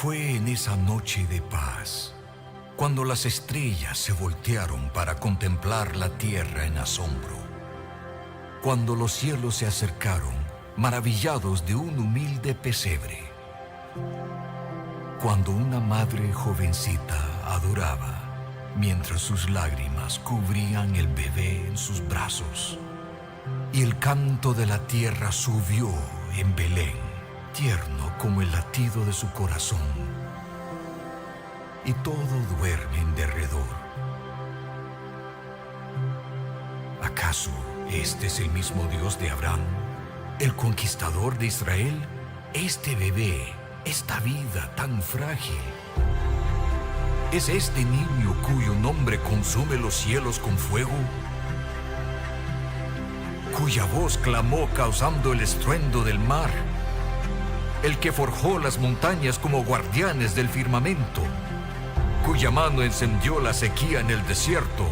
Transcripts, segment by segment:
Fue en esa noche de paz, cuando las estrellas se voltearon para contemplar la tierra en asombro, cuando los cielos se acercaron, maravillados de un humilde pesebre, cuando una madre jovencita adoraba, mientras sus lágrimas cubrían el bebé en sus brazos, y el canto de la tierra subió en Belén, tierno como el latido de su corazón, y todo duerme en derredor. ¿Acaso este es el mismo Dios de Abraham, el conquistador de Israel? Este bebé, esta vida tan frágil, ¿es este niño cuyo nombre consume los cielos con fuego? Cuya voz clamó causando el estruendo del mar, el que forjó las montañas como guardianes del firmamento, cuya mano encendió la sequía en el desierto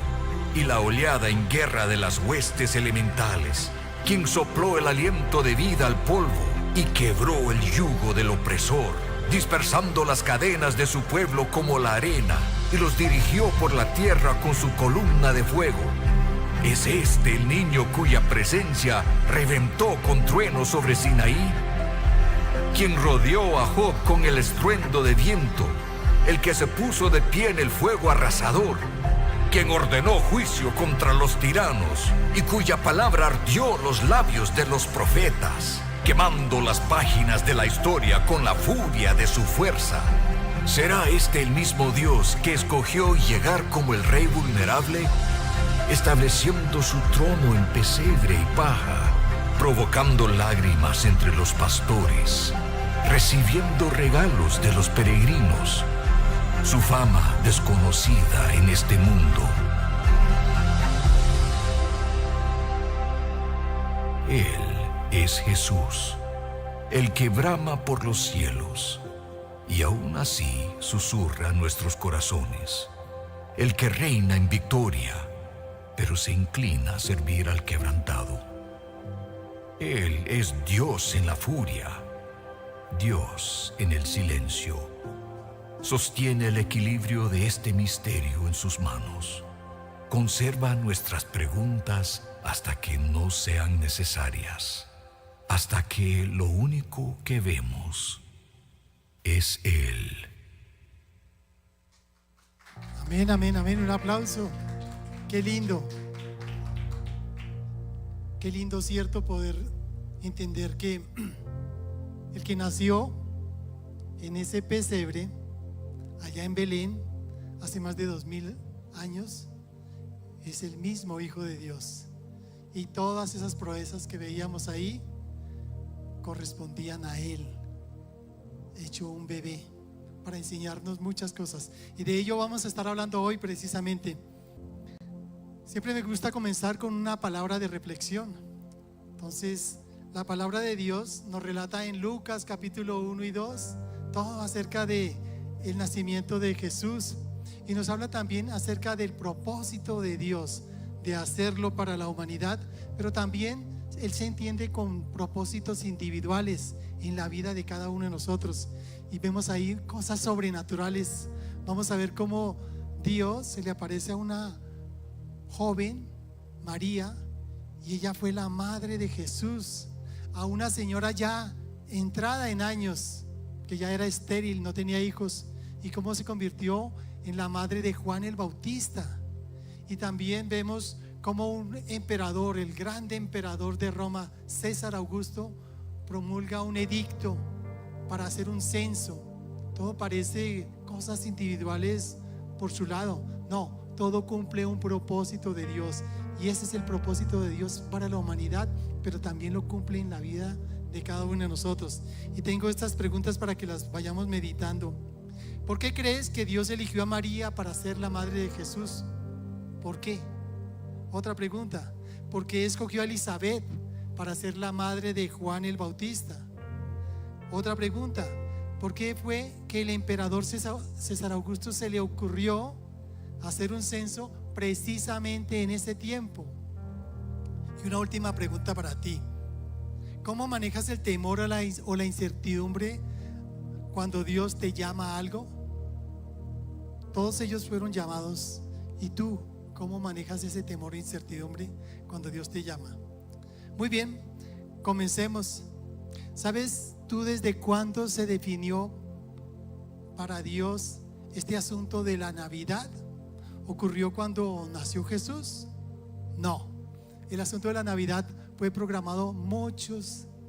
y la oleada en guerra de las huestes elementales, quien sopló el aliento de vida al polvo y quebró el yugo del opresor, dispersando las cadenas de su pueblo como la arena, y los dirigió por la tierra con su columna de fuego. ¿Es este el niño cuya presencia reventó con trueno sobre Sinaí? Quien rodeó a Job con el estruendo de viento, el que se puso de pie en el fuego arrasador, quien ordenó juicio contra los tiranos y cuya palabra ardió los labios de los profetas, quemando las páginas de la historia con la furia de su fuerza. ¿Será este el mismo Dios que escogió llegar como el rey vulnerable, estableciendo su trono en pesebre y paja, provocando lágrimas entre los pastores, recibiendo regalos de los peregrinos, su fama desconocida en este mundo? Él es Jesús, el que brama por los cielos, y aún así susurra nuestros corazones, el que reina en victoria, pero se inclina a servir al quebrantado. Él es Dios en la furia, Dios en el silencio. Sostiene el equilibrio de este misterio en sus manos. Conserva nuestras preguntas hasta que no sean necesarias, hasta que lo único que vemos es Él. Amén, amén, amén. Un aplauso. Qué lindo. Qué lindo, cierto, poder entender que el que nació en ese pesebre allá en Belén hace más de 2000 años es el mismo Hijo de Dios, y todas esas proezas que veíamos ahí correspondían a Él, hecho un bebé, para enseñarnos muchas cosas, y de ello vamos a estar hablando hoy precisamente. Siempre me gusta comenzar con una palabra de reflexión. Entonces, la palabra de Dios nos relata en Lucas capítulo 1 y 2 todo acerca de el nacimiento de Jesús, y nos habla también acerca del propósito de Dios de hacerlo para la humanidad, pero también Él se entiende con propósitos individuales en la vida de cada uno de nosotros, y vemos ahí cosas sobrenaturales. Vamos a ver cómo Dios se le aparece a una joven, María, y ella fue la madre de Jesús, a una señora ya entrada en años, que ya era estéril, no tenía hijos, y cómo se convirtió en la madre de Juan el Bautista. Y también vemos cómo un emperador, el grande emperador de Roma, César Augusto, promulga un edicto para hacer un censo. Todo parece cosas individuales por su lado. No, todo cumple un propósito de Dios, y ese es el propósito de Dios para la humanidad, pero también lo cumple en la vida de cada uno de nosotros. Y tengo estas preguntas para que las vayamos meditando. ¿Por qué crees que Dios eligió a María para ser la madre de Jesús? ¿Por qué? Otra pregunta: ¿por qué escogió a Elizabeth para ser la madre de Juan el Bautista? Otra pregunta: ¿por qué fue que el emperador César Augusto se le ocurrió hacer un censo precisamente en ese tiempo? Y una última pregunta para ti: ¿cómo manejas el temor o la incertidumbre cuando Dios te llama a algo? Todos ellos fueron llamados. ¿Y tú cómo manejas ese temor e incertidumbre cuando Dios te llama? Muy bien, comencemos. ¿Sabes tú desde cuándo se definió para Dios este asunto de la Navidad? ¿Ocurrió cuando nació Jesús? No, el asunto de la Navidad fue programado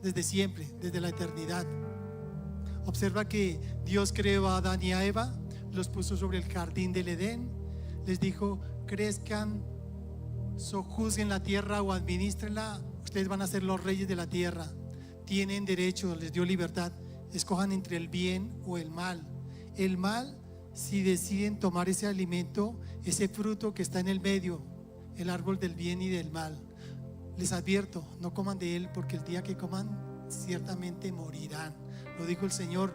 desde siempre, desde la eternidad. Observa que Dios creó a Adán y a Eva, los puso sobre el jardín del Edén, les dijo: crezcan, sojuzguen la tierra o administrenla, ustedes van a ser los reyes de la tierra, tienen derecho, les dio libertad, escojan entre el bien o el mal. El mal, si deciden tomar ese alimento, ese fruto que está en el medio, el árbol del bien y del mal. Les advierto, no coman de él, porque el día que coman ciertamente morirán. Lo dijo el Señor.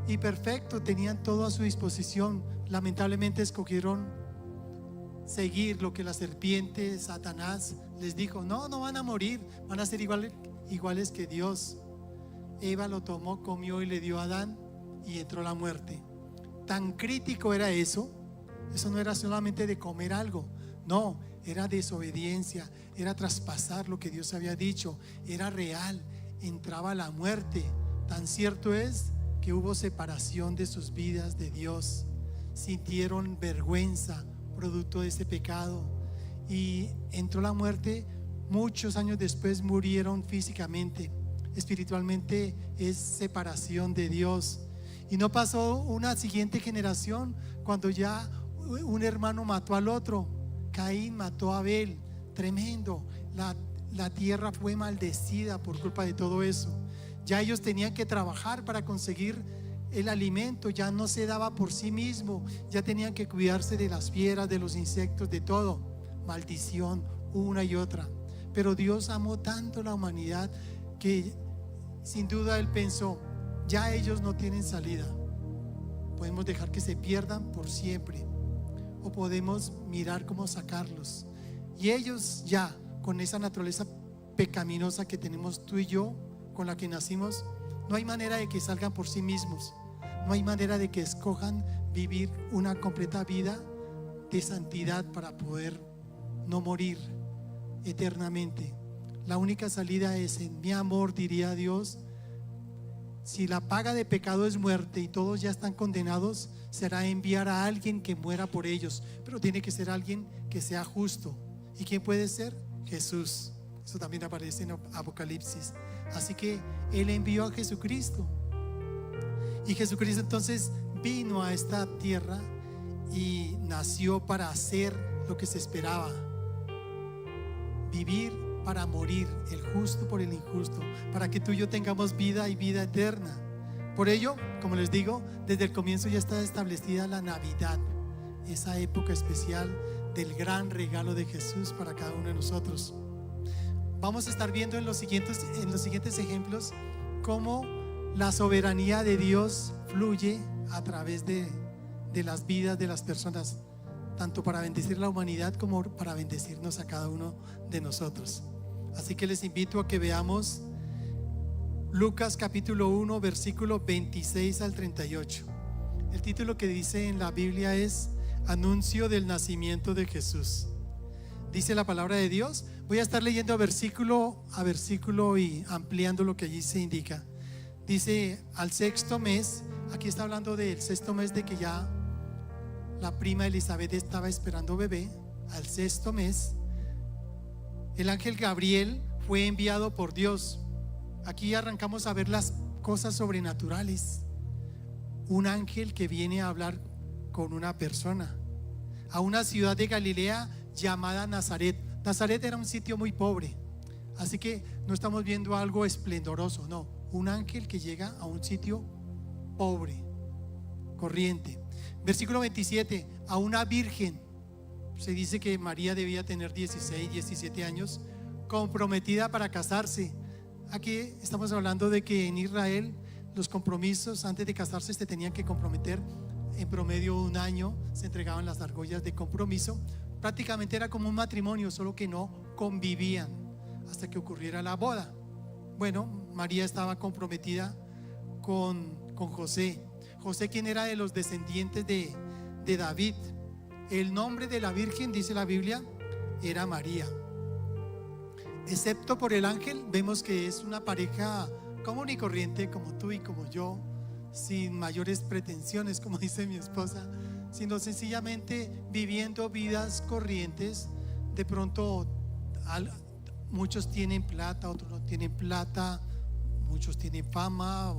Y perfecto, tenían todo a su disposición. Lamentablemente escogieron seguir lo que la serpiente, Satanás, les dijo: no van a morir, van a ser iguales que Dios. Eva lo tomó, comió y le dio a Adán, y entró la muerte. Tan crítico era eso. Eso no era solamente de comer algo, no, era desobediencia, era traspasar lo que Dios había dicho, era real, entraba la muerte. Tan cierto es que hubo separación de sus vidas de Dios, sintieron vergüenza producto de ese pecado, y entró la muerte. Muchos años después murieron físicamente. Espiritualmente es separación de Dios. Y no pasó una siguiente generación cuando ya un hermano mató al otro. Caín mató a Abel. Tremendo. La tierra fue maldecida por culpa de todo eso. Ya ellos tenían que trabajar para conseguir el alimento, ya no se daba por sí mismo, ya tenían que cuidarse de las fieras, de los insectos, de todo. Maldición una y otra. Pero Dios amó tanto la humanidad que sin duda Él pensó: ya ellos no tienen salida, podemos dejar que se pierdan por siempre, o podemos mirar cómo sacarlos. Y ellos, ya con esa naturaleza pecaminosa que tenemos tú y yo, con la que nacimos, no hay manera de que salgan por sí mismos, no hay manera de que escojan vivir una completa vida de santidad para poder no morir eternamente. La única salida es en mi amor, diría Dios. Si la paga de pecado es muerte y todos ya están condenados, será enviar a alguien que muera por ellos, pero tiene que ser alguien que sea justo. ¿Y quién puede ser? Jesús. Eso también aparece en Apocalipsis. Así que Él envió a Jesucristo, y Jesucristo entonces vino a esta tierra y nació para hacer lo que se esperaba: vivir para morir, el justo por el injusto, para que tú y yo tengamos vida y vida eterna. Por ello, como les digo, desde el comienzo ya está establecida la Navidad, esa época especial del gran regalo de Jesús para cada uno de nosotros. Vamos a estar viendo en los siguientes ejemplos cómo la soberanía de Dios fluye a través de las vidas de las personas, tanto para bendecir la humanidad como para bendecirnos a cada uno de nosotros. Así que les invito a que veamos Lucas capítulo 1, versículo 26 al 38. El título que dice en la Biblia es Anuncio del nacimiento de Jesús. Dice la palabra de Dios. Voy a estar leyendo versículo a versículo y ampliando lo que allí se indica. Dice: al sexto mes, aquí está hablando del sexto mes, de que ya la prima Elizabeth estaba esperando bebé. Al sexto mes, el ángel Gabriel fue enviado por Dios. Aquí arrancamos a ver las cosas sobrenaturales. Un ángel que viene a hablar con una persona a una ciudad de Galilea llamada Nazaret. Nazaret era un sitio muy pobre, así que no estamos viendo algo esplendoroso, no, un ángel que llega a un sitio pobre, corriente. Versículo 27, a una virgen. Se dice que María debía tener 16, 17 años, comprometida para casarse. Aquí estamos hablando de que en Israel los compromisos antes de casarse se tenían que comprometer en promedio un año, se entregaban las argollas de compromiso. Prácticamente era como un matrimonio, solo que no convivían hasta que ocurriera la boda. Bueno, María estaba comprometida con con José. José, quien era de los descendientes de David. El nombre de la Virgen, dice la Biblia, era María. Excepto por el ángel, vemos que es una pareja común y corriente, como tú y como yo, sin mayores pretensiones, como dice mi esposa, sino sencillamente viviendo vidas corrientes. De pronto muchos tienen plata, otros no tienen plata, muchos tienen fama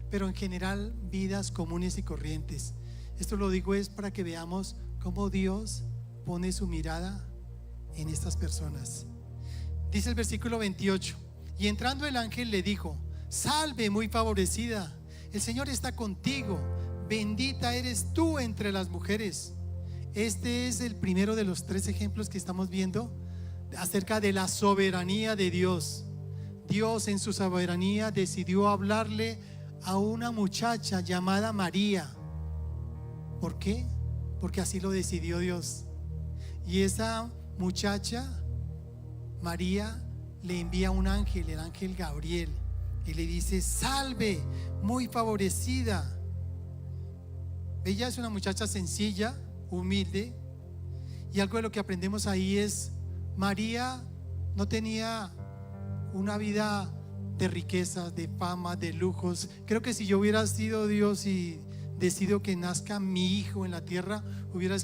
pero en general vidas comunes y corrientes. Esto lo digo es para que veamos cómo Dios pone su mirada en estas personas. Dice el versículo 28: y entrando el ángel le dijo: salve, muy favorecida, el Señor está contigo, bendita eres tú entre las mujeres. Este es el primero de los 3 ejemplos que estamos viendo acerca de la soberanía de Dios. Dios en su soberanía decidió hablarle a una muchacha llamada María. ¿Por qué? Porque así lo decidió Dios. Y esa muchacha, María, le envía un ángel, el ángel Gabriel, y le dice: salve, muy favorecida. Ella es una muchacha sencilla, humilde, y algo de lo que aprendemos ahí es: María no tenía una vida de riqueza, de fama, de lujos. Creo que si yo hubiera sido Dios y decido que nazca mi hijo en la tierra, hubiera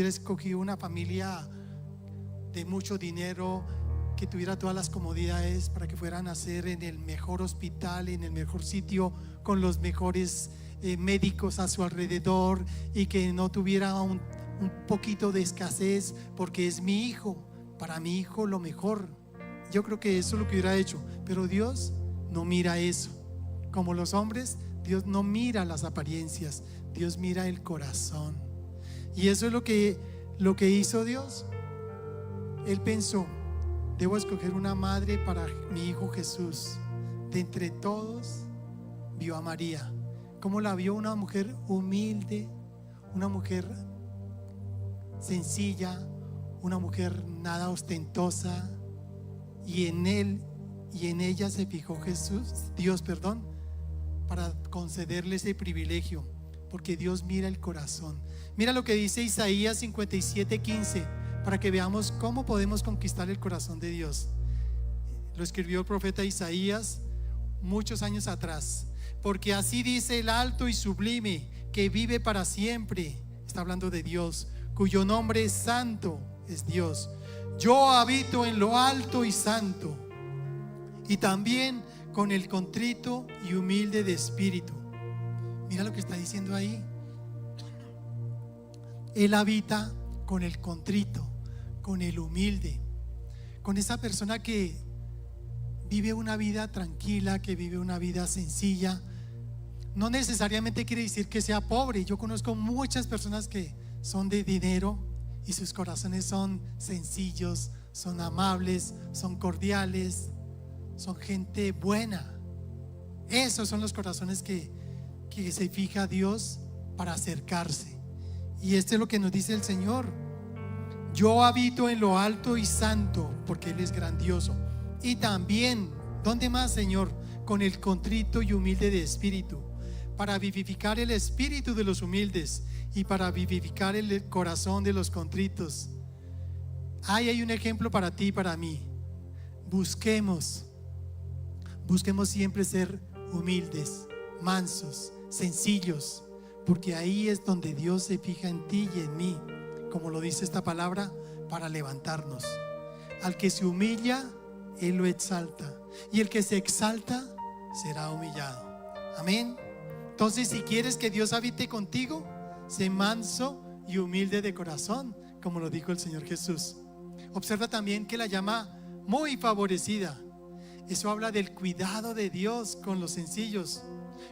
escogido una familia de mucho dinero, que tuviera todas las comodidades para que fuera a nacer en el mejor hospital, en el mejor sitio, con los mejores médicos a su alrededor, y que no tuviera un poquito de escasez, porque es mi hijo, para mi hijo lo mejor. Yo creo que eso es lo que hubiera hecho, pero Dios no mira eso. Como los hombres, Dios no mira las apariencias, Dios mira el corazón. Y eso es lo que hizo Dios. Él pensó: debo escoger una madre para mi hijo Jesús. De entre todos vio a María. ¿Cómo la vio? Una mujer humilde, una mujer sencilla, una mujer nada ostentosa, y en ella se fijó Dios, para concederle ese privilegio, porque Dios mira el corazón. Mira lo que dice Isaías 57:15, para que veamos cómo podemos conquistar el corazón de Dios. Lo escribió el profeta Isaías muchos años atrás. Porque así dice el alto y sublime, que vive para siempre. Está hablando de Dios, cuyo nombre es santo, es Dios. Yo habito en lo alto y santo, y también con el contrito y humilde de espíritu. Mira lo que está diciendo ahí. Él habita con el contrito, con el humilde, con esa persona que vive una vida tranquila, que vive una vida sencilla. No necesariamente quiere decir que sea pobre. Yo conozco muchas personas que son de dinero y sus corazones son sencillos, son amables, son cordiales, son gente buena. Esos son los corazones que se fija Dios para acercarse. Y esto es lo que nos dice el Señor: yo habito en lo alto y santo, porque Él es grandioso. Y también, ¿dónde más, Señor? Con el contrito y humilde de espíritu, para vivificar el espíritu de los humildes y para vivificar el corazón de los contritos. Hay un ejemplo para ti y para mí. Busquemos siempre ser humildes, mansos, sencillos, porque ahí es donde Dios se fija en ti y en mí, como lo dice esta palabra, para levantarnos. Al que se humilla, Él lo exalta, y el que se exalta será humillado. Amén. Entonces, si quieres que Dios habite contigo, sé manso y humilde de corazón, como lo dijo el Señor Jesús. Observa también que la llama muy favorecida. Eso habla del cuidado de Dios con los sencillos.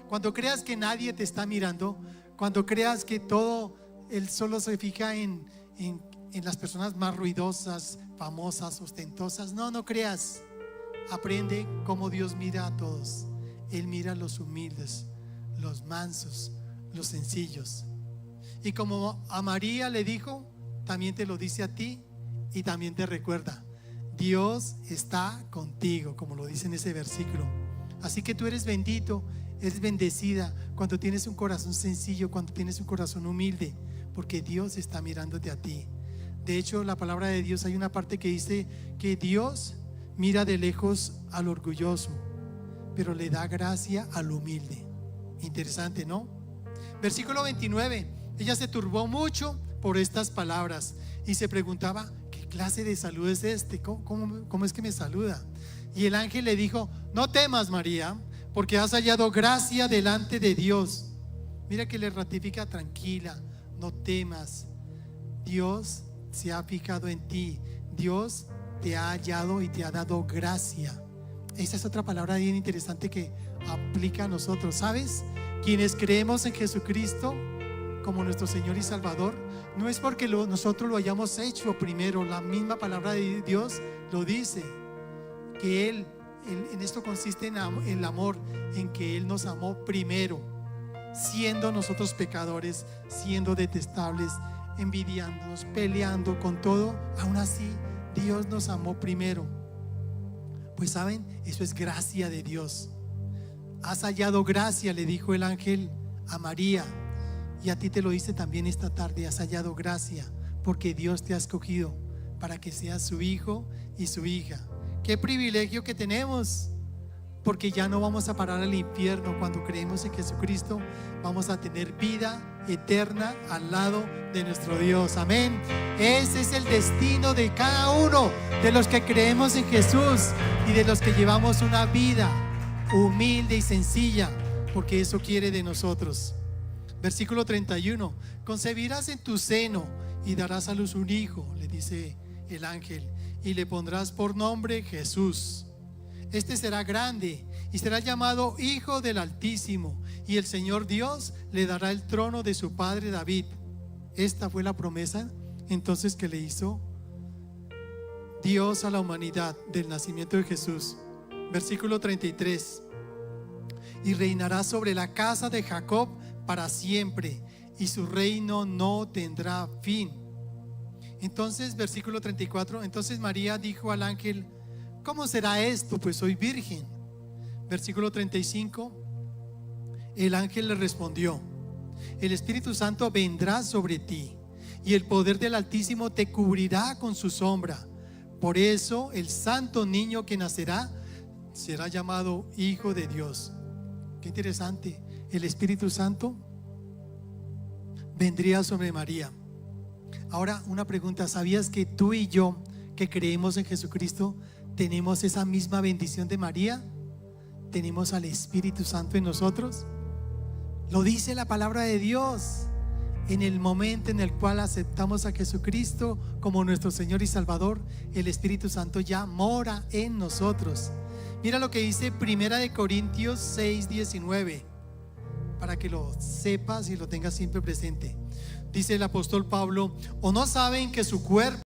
Cuando creas que nadie te está mirando, cuando creas que todo, Él solo se fija en las personas más ruidosas, famosas, ostentosas, no creas. Aprende cómo Dios mira a todos. Él mira a los humildes, los mansos, los sencillos. Y como a María le dijo, también te lo dice a ti y también te recuerda: Dios está contigo, como lo dice en ese versículo. Así que tú eres bendito, eres bendecida cuando tienes un corazón sencillo, cuando tienes un corazón humilde, porque Dios está mirándote a ti. De hecho, la palabra de Dios, hay una parte que dice que Dios mira de lejos al orgulloso, pero le da gracia al humilde. Interesante, ¿no? Versículo 29. Ella se turbó mucho por estas palabras y se preguntaba: ¿qué clase de salud es este? ¿Cómo es que me saluda? Y el ángel le dijo: no temas, María, porque has hallado gracia delante de Dios. Mira que le ratifica: tranquila, no temas. Dios se ha fijado en ti. Dios te ha hallado y te ha dado gracia. Esa es otra palabra bien interesante que aplica a nosotros. ¿Sabes? Quienes creemos en Jesucristo como nuestro Señor y Salvador, no es porque nosotros lo hayamos hecho primero. La misma palabra de Dios lo dice, que Él, en esto consiste en el amor, en que Él nos amó primero, siendo nosotros pecadores, siendo detestables, envidiándonos, peleando con todo. Aún así Dios nos amó primero. Pues saben, eso es gracia de Dios. Has hallado gracia, le dijo el ángel a María, y a ti te lo dice también esta tarde: has hallado gracia, porque Dios te ha escogido para que seas su hijo y su hija. Qué privilegio que tenemos, porque ya no vamos a parar al infierno. Cuando creemos en Jesucristo, vamos a tener vida eterna al lado de nuestro Dios. Amén. Ese es el destino de cada uno de los que creemos en Jesús y de los que llevamos una vida humilde y sencilla, porque eso quiere de nosotros. Versículo 31. Concebirás en tu seno y darás a luz un hijo, le dice el ángel, y le pondrás por nombre Jesús. Este será grande y será llamado Hijo del Altísimo, y el Señor Dios le dará el trono de su padre David. Esta fue la promesa entonces que le hizo Dios a la humanidad del nacimiento de Jesús. Versículo 33. Y reinará sobre la casa de Jacob para siempre, y su reino no tendrá fin. Entonces, versículo 34. Entonces María dijo al ángel: ¿cómo será esto? Pues soy virgen. Versículo 35. El ángel le respondió: el Espíritu Santo vendrá sobre ti, y el poder del Altísimo te cubrirá con su sombra. Por eso el santo niño que nacerá será llamado Hijo de Dios. Qué interesante. El Espíritu Santo vendría sobre María. Ahora, una pregunta: ¿sabías que tú y yo, que creemos en Jesucristo, tenemos esa misma bendición de María? ¿Tenemos al Espíritu Santo en nosotros? Lo dice la palabra de Dios. En el momento en el cual aceptamos a Jesucristo como nuestro Señor y Salvador, el Espíritu Santo ya mora en nosotros. Mira lo que dice 1 Corintios 6:19, para que lo sepas y lo tengas siempre presente. Dice el apóstol Pablo: ¿o no saben que su cuerpo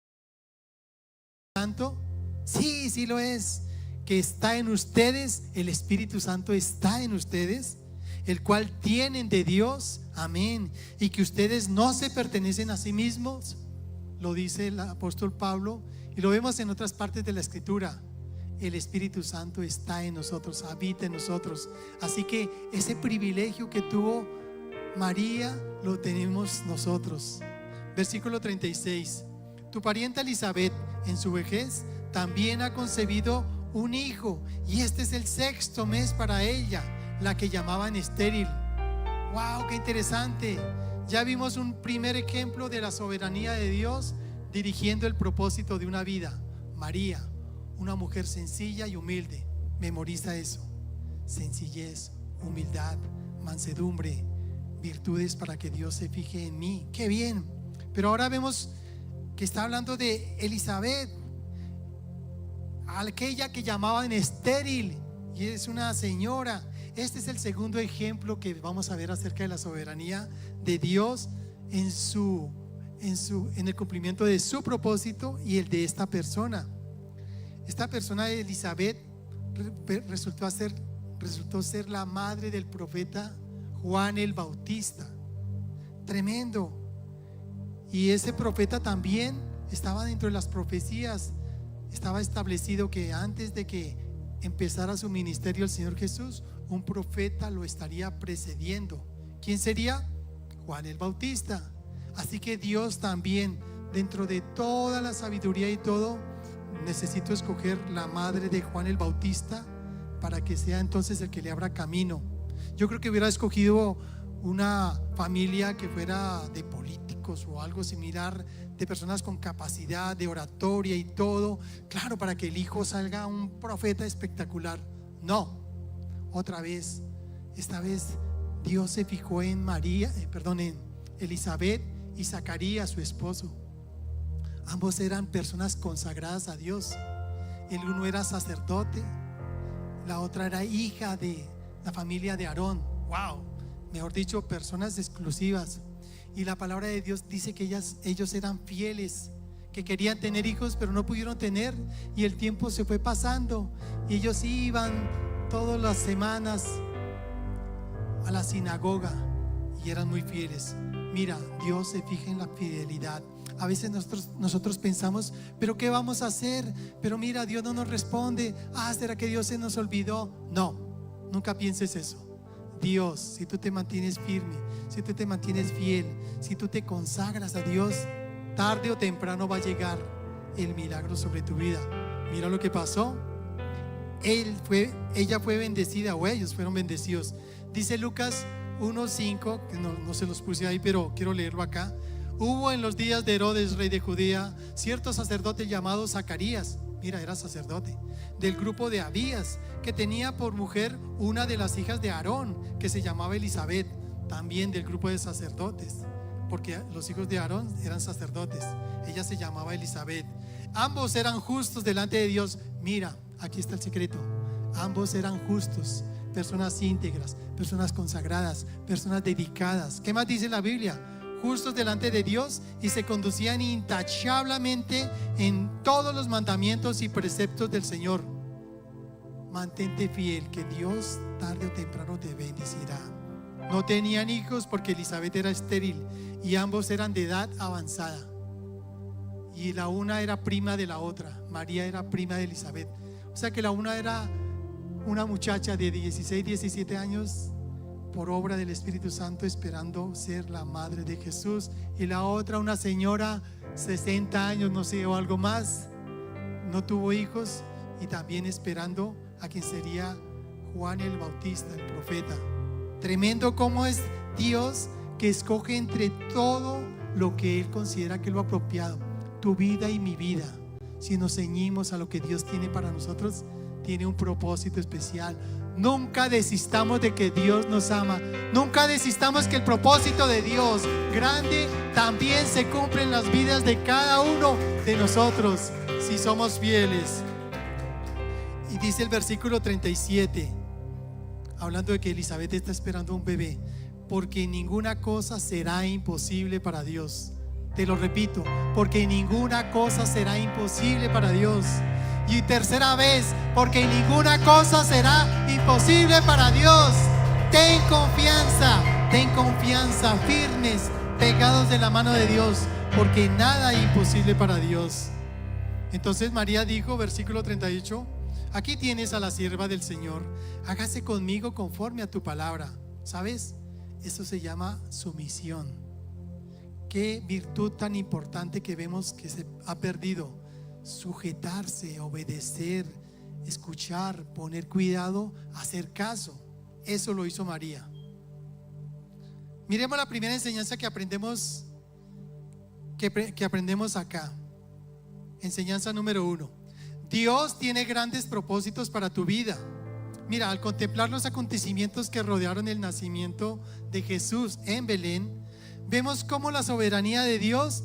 es santo? Sí, sí lo es. Que está en ustedes, el Espíritu Santo está en ustedes, el cual tienen de Dios. Amén. Y que ustedes no se pertenecen a sí mismos. Lo dice el apóstol Pablo, y lo vemos en otras partes de la Escritura. El Espíritu Santo está en nosotros, habita en nosotros. Así que ese privilegio que tuvo María lo tenemos nosotros. Versículo 36. Tu parienta Elizabeth, en su vejez, también ha concebido un hijo, y este es el 6º mes para ella, la que llamaban estéril. ¡Wow! ¡Qué interesante! Ya vimos un primer ejemplo de la soberanía de Dios dirigiendo el propósito de una vida. María, una mujer sencilla y humilde. Memoriza eso: sencillez, humildad, mansedumbre, virtudes para que Dios se fije en mí. ¡Qué bien! Pero ahora vemos que está hablando de Elizabeth, aquella que llamaban estéril, y es una señora. Este es el segundo ejemplo que vamos a ver acerca de la soberanía de Dios en el cumplimiento de su propósito y el de esta persona. Esta persona de Elizabeth resultó ser la madre del profeta Juan el Bautista. Tremendo. Y ese profeta también estaba dentro de las profecías. Estaba establecido que antes de que empezara su ministerio el Señor Jesús, un profeta lo estaría precediendo. ¿Quién sería? Juan el Bautista. Así que Dios también, dentro de toda la sabiduría y todo, necesito escoger la madre de Juan el Bautista para que sea entonces el que le abra camino. Yo creo que hubiera escogido una familia que fuera de políticos o algo similar, de personas con capacidad de oratoria y todo, claro, para que el hijo salga un profeta espectacular. No, otra vez, esta vez Dios se fijó en en Elizabeth y Zacarías, su esposo. Ambos eran personas consagradas a Dios. El uno era sacerdote, la otra era hija de la familia de Aarón. Wow, mejor dicho, personas exclusivas. Y la palabra de Dios dice que ellos eran fieles, que querían tener hijos pero no pudieron tener, y el tiempo se fue pasando y ellos iban todas las semanas a la sinagoga y eran muy fieles. Mira, Dios se fija en la fidelidad. A veces nosotros pensamos, pero ¿qué vamos a hacer? Pero mira, Dios no nos responde. ¿Será que Dios se nos olvidó? No, nunca pienses eso. Dios, si tú te mantienes firme, si tú te mantienes fiel, si tú te consagras a Dios, tarde o temprano va a llegar el milagro sobre tu vida. Mira lo que pasó. Ella fue bendecida, o ellos fueron bendecidos. Dice Lucas 1:5, que no se los puse ahí, pero quiero leerlo acá. Hubo en los días de Herodes, rey de Judea, cierto sacerdote llamado Zacarías, mira, era sacerdote, del grupo de Abías, que tenía por mujer una de las hijas de Aarón, que se llamaba Elizabeth, también del grupo de sacerdotes, porque los hijos de Aarón eran sacerdotes. Ella se llamaba Elizabeth. Ambos eran justos delante de Dios. Mira, aquí está el secreto. Ambos eran justos, personas íntegras, personas consagradas, personas dedicadas. ¿Qué más dice la Biblia? Justos delante de Dios, y se conducían intachablemente en todos los mandamientos y preceptos del Señor. Mantente fiel, que Dios tarde o temprano te bendecirá. No tenían hijos porque Elizabeth era estéril y ambos eran de edad avanzada, y la una era prima de la otra. María era prima de Elizabeth. O sea que la una era una muchacha de 16, 17 años por obra del Espíritu Santo, esperando ser la madre de Jesús, y la otra una señora 60 años, no sé, o algo más, no tuvo hijos, y también esperando a quien sería Juan el Bautista, el profeta. Tremendo cómo es Dios, que escoge entre todo lo que Él considera que es lo apropiado. Tu vida y mi vida, si nos ceñimos a lo que Dios tiene para nosotros, tiene un propósito especial. Nunca desistamos de que Dios nos ama. Nunca desistamos que el propósito de Dios grande también se cumple en las vidas de cada uno de nosotros, si somos fieles. Y dice el versículo 37, hablando de que Elizabeth está esperando un bebé: porque ninguna cosa será imposible para Dios. Te lo repito, porque ninguna cosa será imposible para Dios. Y tercera vez, porque ninguna cosa será imposible para Dios. Ten confianza, firmes, pegados de la mano de Dios, porque nada es imposible para Dios. Entonces María dijo, versículo 38, aquí tienes a la sierva del Señor, hágase conmigo conforme a tu palabra. ¿Sabes? Eso se llama sumisión. Qué virtud tan importante que vemos que se ha perdido. Sujetarse, obedecer, escuchar, poner cuidado, hacer caso. Eso lo hizo María. Miremos la primera enseñanza que aprendemos acá. Enseñanza número 1. Dios tiene grandes propósitos para tu vida. Mira, al contemplar los acontecimientos que rodearon el nacimiento de Jesús en Belén, vemos cómo la soberanía de Dios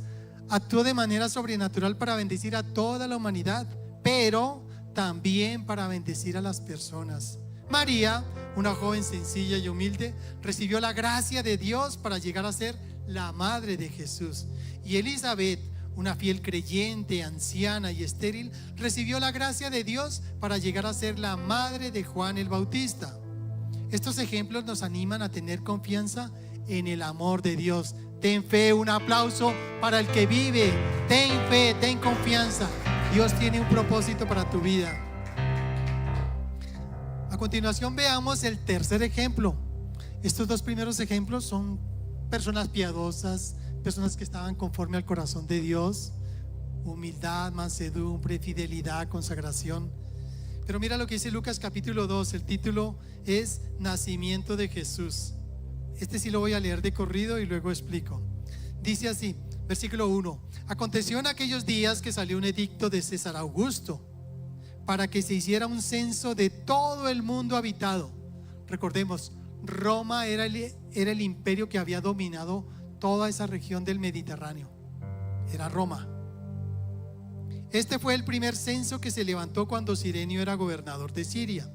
actuó de manera sobrenatural para bendecir a toda la humanidad, pero también para bendecir a las personas. María, una joven sencilla y humilde, recibió la gracia de Dios para llegar a ser la madre de Jesús. Y Elizabeth, una fiel creyente, anciana y estéril, recibió la gracia de Dios para llegar a ser la madre de Juan el Bautista. Estos ejemplos nos animan a tener confianza en el amor de Dios. Ten fe, un aplauso para el que vive. Ten fe, ten confianza. Dios tiene un propósito para tu vida. A continuación veamos el tercer ejemplo. Estos dos primeros ejemplos son personas piadosas, personas que estaban conforme al corazón de Dios: humildad, mansedumbre, fidelidad, consagración. Pero mira lo que dice Lucas capítulo 2, el título es Nacimiento de Jesús. Este sí lo voy a leer de corrido y luego explico. Dice así, versículo 1: Aconteció en aquellos días que salió un edicto de César Augusto para que se hiciera un censo de todo el mundo habitado. Recordemos, Roma era el imperio que había dominado toda esa región del Mediterráneo. Era Roma. Este fue el primer censo que se levantó cuando Cirenio era gobernador de Siria.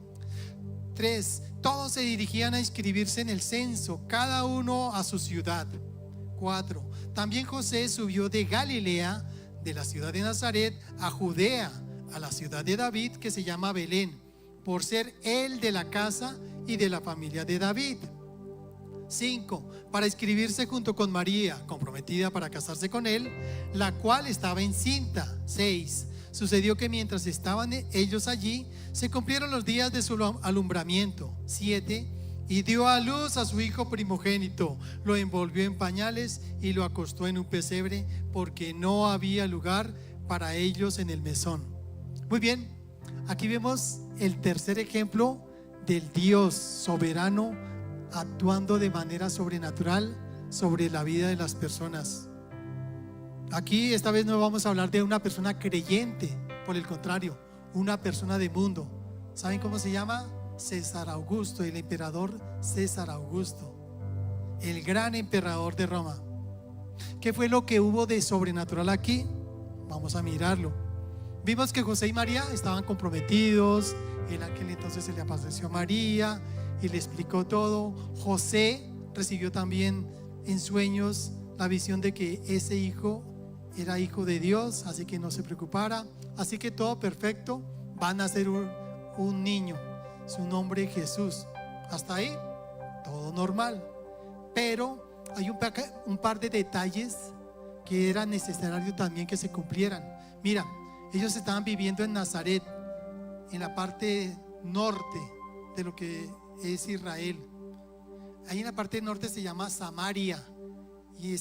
3. Todos se dirigían a inscribirse en el censo, cada uno a su ciudad. 4. También José subió de Galilea, de la ciudad de Nazaret, a Judea, a la ciudad de David, que se llama Belén, por ser él de la casa y de la familia de David. 5. Para inscribirse junto con María, comprometida para casarse con él, la cual estaba encinta. 6. Sucedió que mientras estaban ellos allí, se cumplieron los días de su alumbramiento. 7. Y dio a luz a su hijo primogénito, lo envolvió en pañales y lo acostó en un pesebre, porque no había lugar para ellos en el mesón. Muy bien, aquí vemos el tercer ejemplo del Dios soberano actuando de manera sobrenatural sobre la vida de las personas. Aquí esta vez no vamos a hablar de una persona creyente, por el contrario, una persona de mundo. ¿Saben cómo se llama? César Augusto, el emperador César Augusto, el gran emperador de Roma. ¿Qué fue lo que hubo de sobrenatural aquí? Vamos a mirarlo. Vimos que José y María estaban comprometidos. En aquel entonces se le apareció a María y le explicó todo. José recibió también en sueños la visión de que ese hijo era hijo de Dios, así que no se preocupara. Así que todo perfecto. Van a ser un niño, su nombre Jesús. Hasta ahí todo normal. Pero hay un par de detalles que era necesario también que se cumplieran. Mira, ellos estaban viviendo en Nazaret, en la parte norte de lo que es Israel. Ahí en la parte norte se llama Samaria, y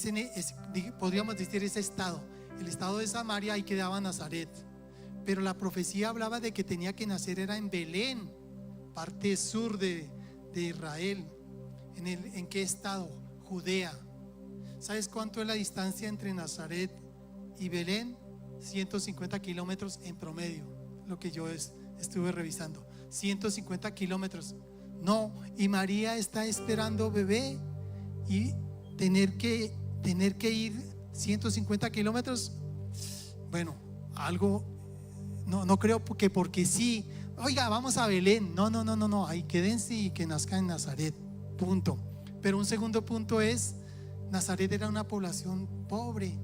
podríamos decir ese estado. El estado de Samaria, ahí quedaba Nazaret. Pero la profecía hablaba de que tenía que nacer era en Belén, parte sur de Israel. ¿En qué estado? Judea. ¿Sabes cuánto es la distancia entre Nazaret y Belén? 150 kilómetros en promedio, lo que yo estuve revisando. 150 kilómetros. No, y María está esperando bebé y tener que ir 150 kilómetros. Bueno, algo, no creo que porque sí, oiga, vamos a Belén. No, ahí quédense y que nazca en Nazaret, punto. Pero un segundo punto es, Nazaret era una población pobre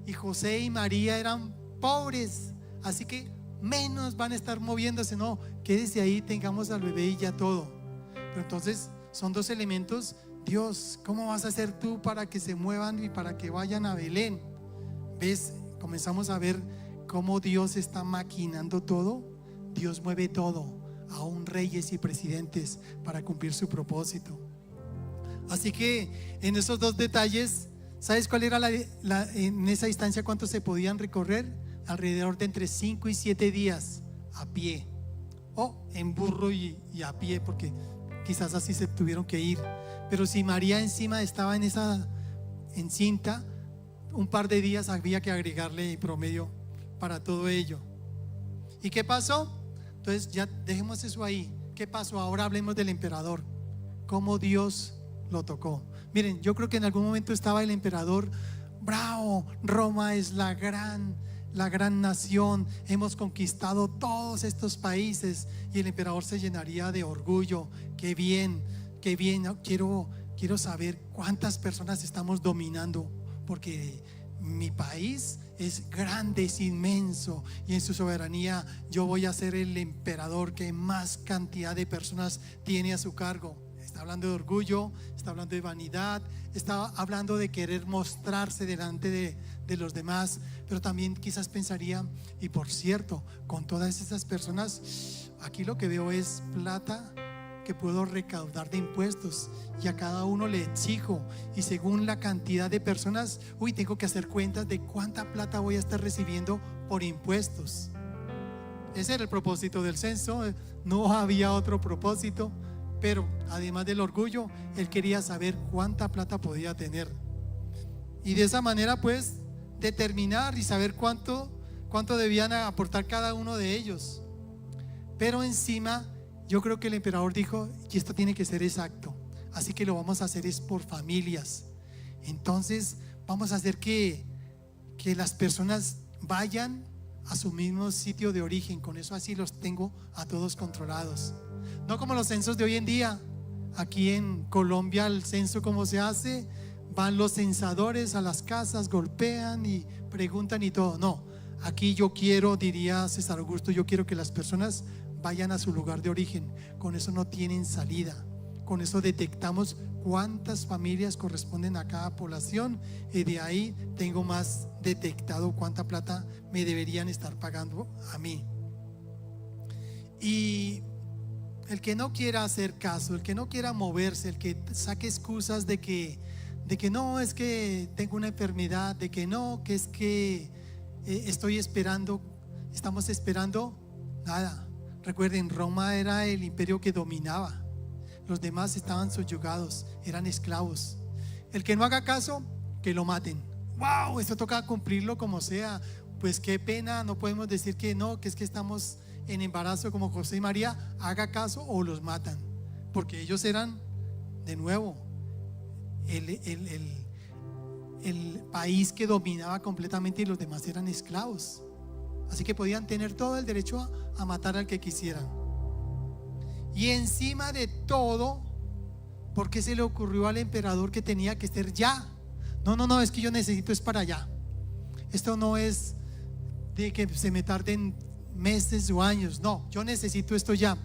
y José y María eran pobres, así que menos van a estar moviéndose. No, quédese ahí, tengamos al bebé y ya todo. Pero entonces son dos elementos. Dios, ¿cómo vas a hacer tú para que se muevan y para que vayan a Belén? ¿Ves? Comenzamos a ver cómo Dios está maquinando todo. Dios mueve todo, aún reyes y presidentes, para cumplir su propósito. Así que en esos dos detalles, ¿sabes cuál era en esa distancia cuánto se podían recorrer? Alrededor de entre 5 y 7 días a pie, o en burro y a pie, porque quizás así se tuvieron que ir. Pero si María encima estaba en esa encinta, un par de días había que agregarle en promedio para todo ello. ¿Y qué pasó? Entonces ya dejemos eso ahí. ¿Qué pasó? Ahora hablemos del emperador, cómo Dios lo tocó. Miren, yo creo que en algún momento estaba el emperador: bravo, Roma es la gran nación, hemos conquistado todos estos países. Y el emperador se llenaría de orgullo. Qué bien, quiero saber cuántas personas estamos dominando, porque mi país es grande, es inmenso, y en su soberanía yo voy a ser el emperador que más cantidad de personas tiene a su cargo. Está hablando de orgullo, está hablando de vanidad, está hablando de querer mostrarse delante de los demás. Pero también quizás pensaría, y por cierto, con todas esas personas, aquí lo que veo es plata que puedo recaudar de impuestos y a cada uno le exijo, y según la cantidad de personas, tengo que hacer cuentas de cuánta plata voy a estar recibiendo por impuestos. Ese era el propósito del censo, no había otro propósito, pero además del orgullo, él quería saber cuánta plata podía tener y de esa manera pues determinar y saber cuánto debían aportar cada uno de ellos. Pero encima yo creo que el emperador dijo, y esto tiene que ser exacto, así que lo vamos a hacer es por familias. Entonces vamos a hacer que las personas vayan a su mismo sitio de origen. Con eso así los tengo a todos controlados. No como los censos de hoy en día. Aquí en Colombia el censo, ¿cómo se hace? Van los censadores a las casas, golpean y preguntan y todo. No, aquí yo quiero, diría César Augusto, yo quiero que las personas vayan a su lugar de origen. Con eso no tienen salida. Con eso detectamos cuántas familias corresponden a cada población y de ahí tengo más detectado cuánta plata me deberían estar pagando a mí. Y el que no quiera hacer caso, el que no quiera moverse, el que saque excusas de que no, es que tengo una enfermedad, de que no, que es que estamos esperando, nada. Recuerden, Roma era el imperio que dominaba. Los demás estaban subyugados, eran esclavos. El que no haga caso, que lo maten. ¡Wow! Esto toca cumplirlo como sea. Pues qué pena, no podemos decir que no, que es que estamos en embarazo como José y María. Haga caso o los matan. Porque ellos eran, de nuevo, el país que dominaba completamente y los demás eran esclavos. Así que podían tener todo el derecho a matar al que quisieran. Y encima de todo, ¿por qué se le ocurrió al emperador que tenía que ser ya? No, es que yo necesito es para allá. Esto no es de que se me tarden meses o años. No, yo necesito esto ya.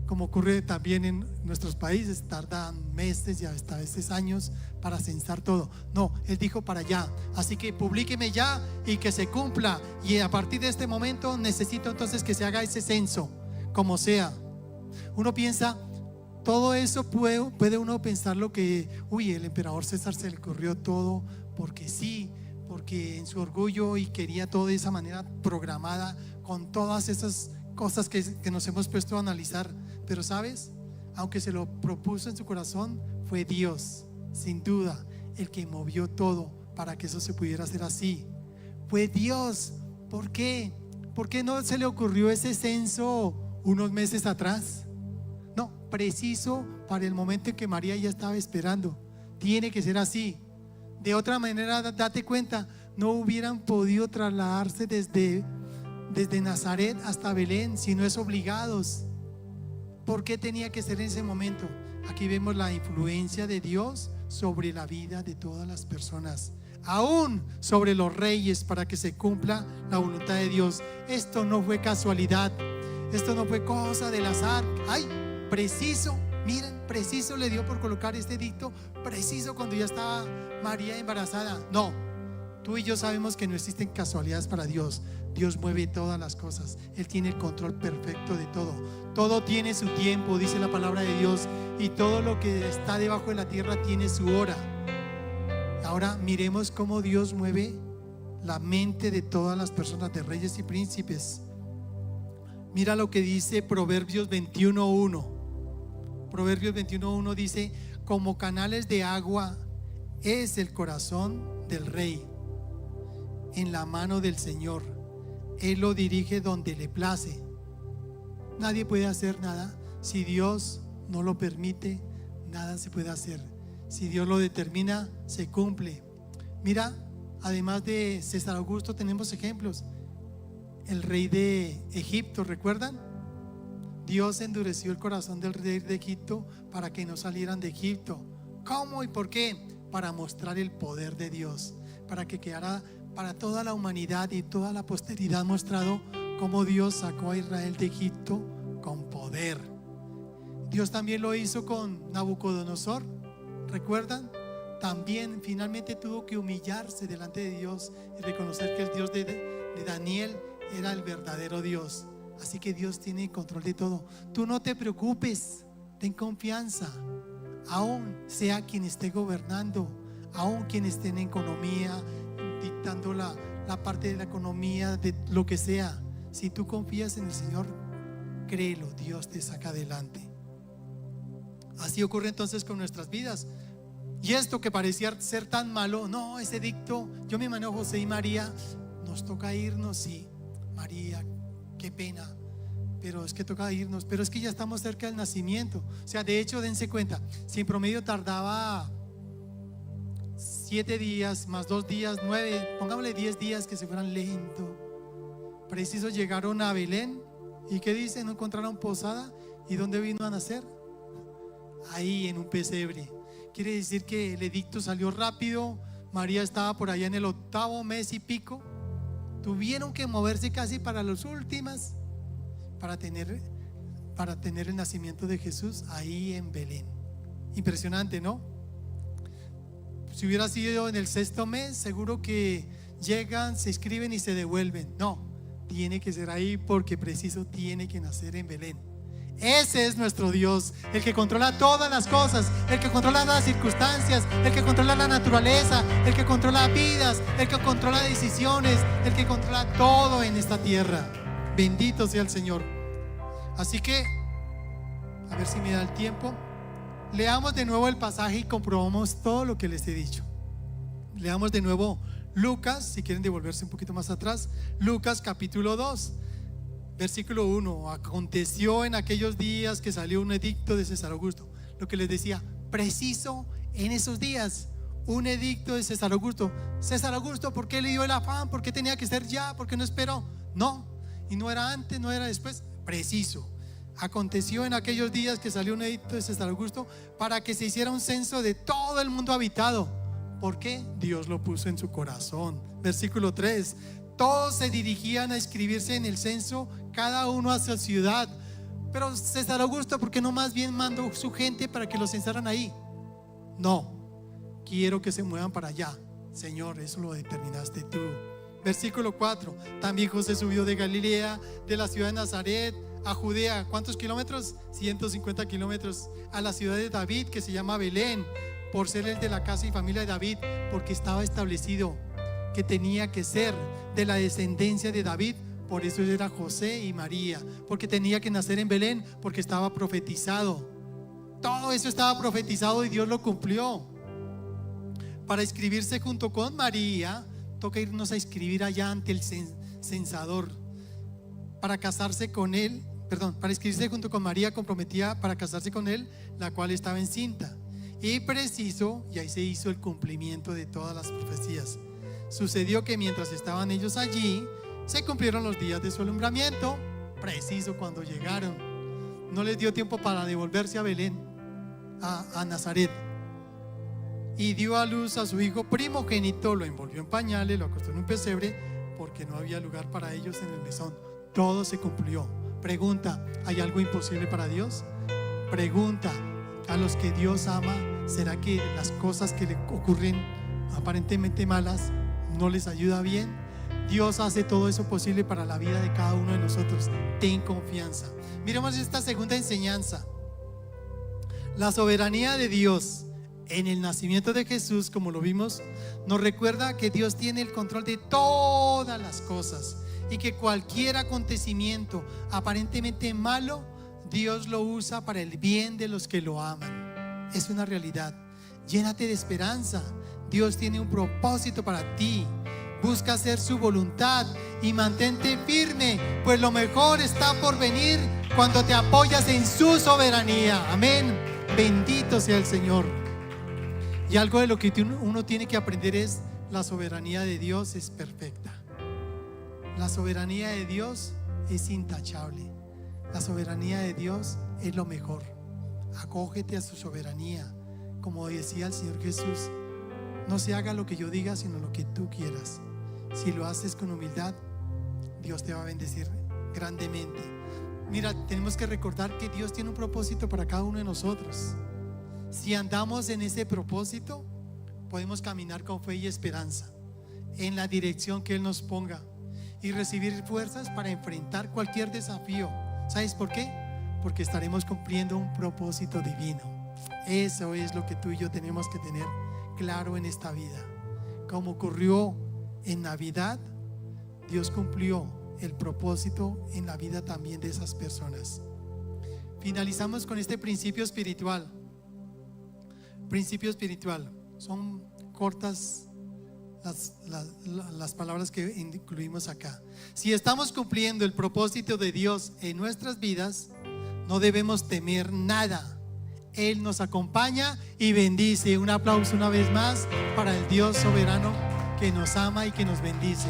Como ocurre también en nuestros países, tardan meses y hasta a veces años para censar todo. No, él dijo para allá. Así que publíqueme ya y que se cumpla. Y a partir de este momento necesito entonces que se haga ese censo, como sea. Uno piensa, todo eso puede uno pensar lo que, el emperador César se le ocurrió todo porque sí, porque en su orgullo y quería todo de esa manera programada, con todas esas cosas que nos hemos puesto a analizar. Pero sabes, aunque se lo propuso en su corazón, fue Dios, sin duda, el que movió todo para que eso se pudiera hacer así. Fue Dios. ¿Por qué? ¿Por qué no se le ocurrió ese censo unos meses atrás? No, preciso para el momento en que María ya estaba esperando. Tiene que ser así. De otra manera, date cuenta, no hubieran podido trasladarse desde Nazaret hasta Belén, si no es obligados. ¿Por qué tenía que ser en ese momento? Aquí vemos la influencia de Dios sobre la vida de todas las personas, aún sobre los reyes, para que se cumpla la voluntad de Dios. Esto no fue casualidad, esto no fue cosa del azar. Preciso, miren, preciso le dio por colocar este edicto, preciso cuando ya estaba María embarazada. No, tú y yo sabemos que no existen casualidades para Dios. Dios mueve todas las cosas. Él tiene el control perfecto de todo. Todo tiene su tiempo, dice la palabra de Dios. Y todo lo que está debajo de la tierra tiene su hora. Ahora miremos cómo Dios mueve la mente de todas las personas, de reyes y príncipes. Mira lo que dice Proverbios 21:1. Proverbios 21:1 dice: como canales de agua es el corazón del rey en la mano del Señor. Él lo dirige donde le place. Nadie puede hacer nada. Si Dios no lo permite, nada se puede hacer. Si Dios lo determina, se cumple. Mira, además de César Augusto, tenemos ejemplos. El rey de Egipto, ¿recuerdan? Dios endureció el corazón del rey de Egipto para que no salieran de Egipto. ¿Cómo y por qué? Para mostrar el poder de Dios, para que quedara para toda la humanidad y toda la posteridad mostrado cómo Dios sacó a Israel de Egipto con poder. Dios también lo hizo con Nabucodonosor, ¿recuerdan? También finalmente tuvo que humillarse delante de Dios y reconocer que el Dios de Daniel era el verdadero Dios. Así que Dios tiene control de todo. Tú no te preocupes, ten confianza, aún sea quien esté gobernando, aún quien esté en economía, dictando la parte de la economía, de lo que sea. Si tú confías en el Señor, créelo, Dios te saca adelante. Así ocurre entonces con nuestras vidas. Y esto que parecía ser tan malo, no, ese edicto, yo me imagino José y María, nos toca irnos, sí, María, qué pena, pero es que toca irnos, pero es que ya estamos cerca del nacimiento. O sea, de hecho, dense cuenta, si en promedio tardaba 7 días más 2 días, 9, pongámosle 10 días que se fueran lento. Preciso llegaron a Belén, ¿y qué dice? No encontraron posada. ¿Y dónde vino a nacer? Ahí, en un pesebre. Quiere decir que el edicto salió rápido. María estaba por allá en el 8º mes y pico. Tuvieron que moverse casi para las últimas para tener el nacimiento de Jesús ahí en Belén. Impresionante, ¿no? Si hubiera sido en el 6º mes, seguro que llegan, se inscriben y se devuelven. No, tiene que ser ahí porque preciso tiene que nacer en Belén. Ese es nuestro Dios, el que controla todas las cosas, el que controla las circunstancias, el que controla la naturaleza, el que controla vidas, el que controla decisiones, el que controla todo en esta tierra. Bendito sea el Señor. Así que, a ver si me da el tiempo. Leamos de nuevo el pasaje y comprobamos todo lo que les he dicho. Leamos de nuevo Lucas, si quieren devolverse un poquito más atrás. Lucas capítulo 2, versículo 1. Aconteció en aquellos días que salió un edicto de César Augusto. Lo que les decía, preciso en esos días, un edicto de César Augusto. César Augusto, ¿por qué le dio el afán? ¿Por qué tenía que ser ya? ¿Por qué no esperó? No, y no era antes, no era después, preciso. Aconteció en aquellos días que salió un edicto de César Augusto para que se hiciera un censo de todo el mundo habitado. ¿Por qué? Dios lo puso en su corazón. Versículo 3. Todos se dirigían a inscribirse en el censo, cada uno a su ciudad. Pero César Augusto, ¿por qué no más bien mandó su gente para que los censaran ahí? No, quiero que se muevan para allá. Señor, eso lo determinaste tú. Versículo 4. También José subió de Galilea, de la ciudad de Nazaret, a Judea. ¿Cuántos kilómetros? 150 kilómetros. A la ciudad de David, que se llama Belén, por ser el de la casa y familia de David, porque estaba establecido que tenía que ser de la descendencia de David. Por eso era José y María, porque tenía que nacer en Belén, porque estaba profetizado. Todo eso estaba profetizado y Dios lo cumplió. Para inscribirse junto con María, toca irnos a inscribir allá ante el censador. Para casarse con él, para inscribirse junto con María comprometida para casarse con él, la cual estaba encinta. Y preciso, y ahí se hizo el cumplimiento de todas las profecías. Sucedió que mientras estaban ellos allí, se cumplieron los días de su alumbramiento. Preciso cuando llegaron. No les dio tiempo para devolverse a Belén, a Nazaret. Y dio a luz a su hijo primogénito, lo envolvió en pañales, lo acostó en un pesebre, porque no había lugar para ellos en el mesón. Todo se cumplió. Pregunta, ¿hay algo imposible para Dios? Pregunta, a los que Dios ama, ¿será que las cosas que le ocurren aparentemente malas no les ayuda bien? Dios hace todo eso posible para la vida de cada uno de nosotros. Ten confianza. Miremos esta segunda enseñanza. La soberanía de Dios en el nacimiento de Jesús, como lo vimos, nos recuerda que Dios tiene el control de todas las cosas y que cualquier acontecimiento aparentemente malo, Dios lo usa para el bien de los que lo aman. Es una realidad. Llénate de esperanza. Dios tiene un propósito para ti. Busca hacer su voluntad y mantente firme, pues lo mejor está por venir cuando te apoyas en su soberanía. Amén. Bendito sea el Señor. Y algo de lo que uno tiene que aprender es: la soberanía de Dios es perfecta. La soberanía de Dios es intachable. La soberanía de Dios es lo mejor. Acógete a su soberanía. Como decía el Señor Jesús, no se haga lo que yo diga, sino lo que tú quieras. Si lo haces con humildad, Dios te va a bendecir grandemente. Mira, tenemos que recordar que Dios tiene un propósito para cada uno de nosotros. Si andamos en ese propósito, podemos caminar con fe y esperanza en la dirección que Él nos ponga y recibir fuerzas para enfrentar cualquier desafío. ¿Sabes por qué? porque estaremos cumpliendo un propósito divino. Eso es lo que tú y yo tenemos que tener claro en esta vida. Como ocurrió en Navidad, Dios cumplió el propósito en la vida también de esas personas. Finalizamos con este principio espiritual. Principio espiritual. Son cortas las palabras que incluimos acá. Si estamos cumpliendo el propósito de Dios en nuestras vidas, no debemos temer nada. Él nos acompaña y bendice. Un aplauso una vez más para el Dios soberano que nos ama y que nos bendice.